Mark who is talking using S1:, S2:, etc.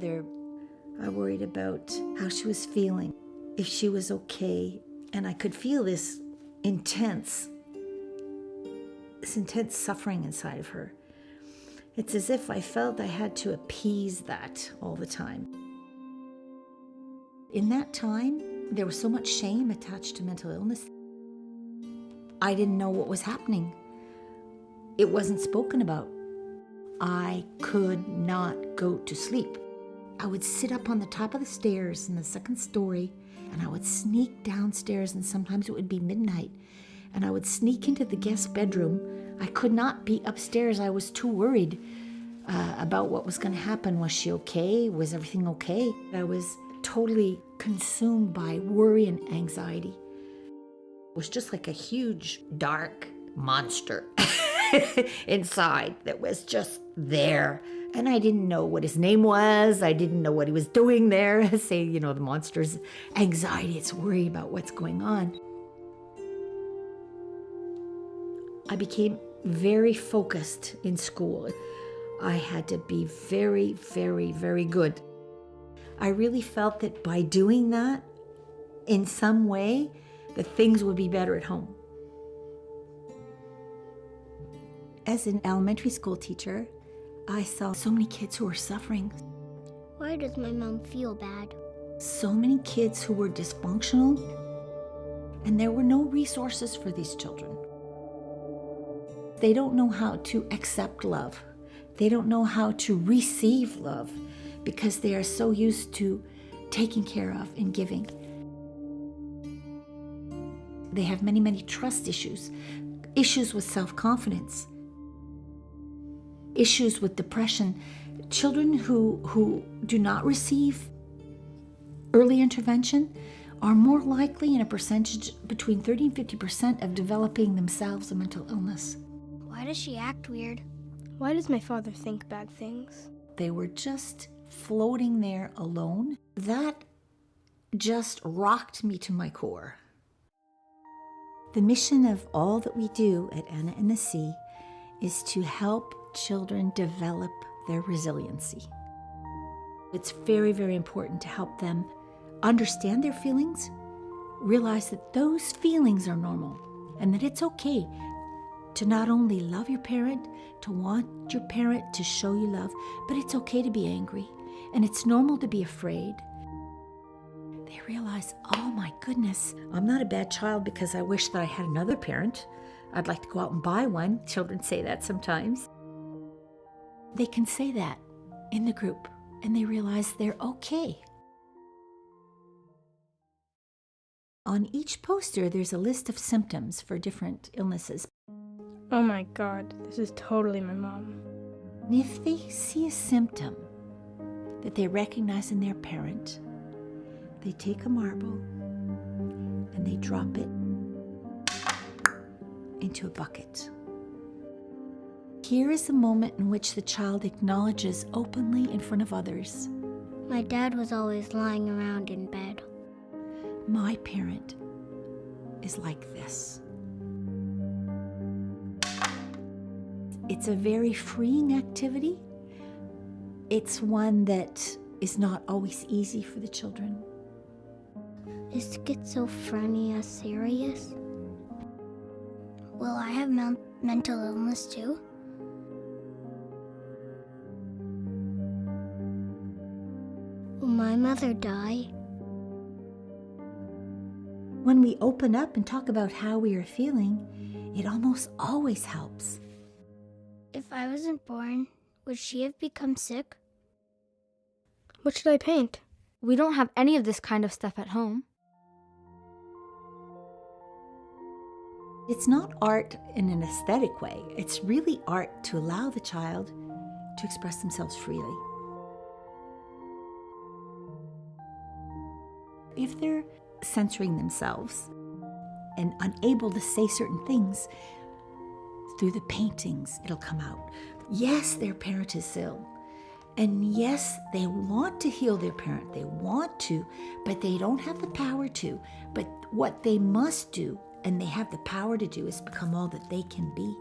S1: mother. I worried about how she was feeling, if she was okay. And I could feel this intense suffering inside of her. It's as if I felt I had to appease that all the time. In that time, there was so much shame attached to mental illness. I didn't know what was happening. It wasn't spoken about. I could not go to sleep. I would sit up on the top of the stairs in the second story, and I would sneak downstairs, and sometimes it would be midnight, and I would sneak into the guest bedroom. I could not be upstairs. I was too worried about what was going to happen. Was she okay? Was everything okay? I was totally consumed by worry and anxiety. It was just like a huge, dark monster inside that was just there. And I didn't know what his name was. I didn't know what he was doing there. Say, the monster's anxiety, it's worry about what's going on. I became very focused in school. I had to be very, very, very good. I really felt that by doing that, in some way, that things would be better at home. As an elementary school teacher, I saw so many kids who were suffering.
S2: Why does my mom feel bad?
S1: So many kids who were dysfunctional, and there were no resources for these children. They don't know how to accept love. They don't know how to receive love because they are so used to taking care of and giving. They have many, many trust issues, issues with self-confidence, issues with depression. Children who do not receive early intervention are more likely, in a percentage between 30 and 50%, of developing themselves a mental illness.
S2: Why does she act weird?
S3: Why does my father think bad things?
S1: They were just floating there alone. That just rocked me to my core. The mission of all that we do at Anna and the Sea is to help children develop their resiliency. It's very, very important to help them understand their feelings, realize that those feelings are normal, and that it's okay to not only love your parent, to want your parent to show you love, but it's okay to be angry, and it's normal to be afraid. They realize, oh my goodness, I'm not a bad child because I wish that I had another parent. I'd like to go out and buy one. Children say that sometimes. They can say that in the group, and they realize they're okay. On each poster, there's a list of symptoms for different illnesses.
S3: Oh my God, this is totally my mom.
S1: And if they see a symptom that they recognize in their parent, they take a marble and they drop it into a bucket. Here is a moment in which the child acknowledges openly in front of others,
S2: My dad was always lying around in bed.
S1: my parent is like this. It's a very freeing activity. It's one that is not always easy for the children.
S2: Is schizophrenia serious? Will I have mental illness too? Will my mother die?
S1: When we open up and talk about how we are feeling, it almost always helps.
S2: If I wasn't born, would she have become sick?
S3: What should I paint? We don't have any of this kind of stuff at home.
S1: It's not art in an aesthetic way. It's really art to allow the child to express themselves freely. If they're censoring themselves and unable to say certain things, through the paintings, it'll come out. Yes, their parent is ill. And yes, they want to heal their parent. They want to, but they don't have the power to. But what they must do, and they have the power to do, is become all that they can be.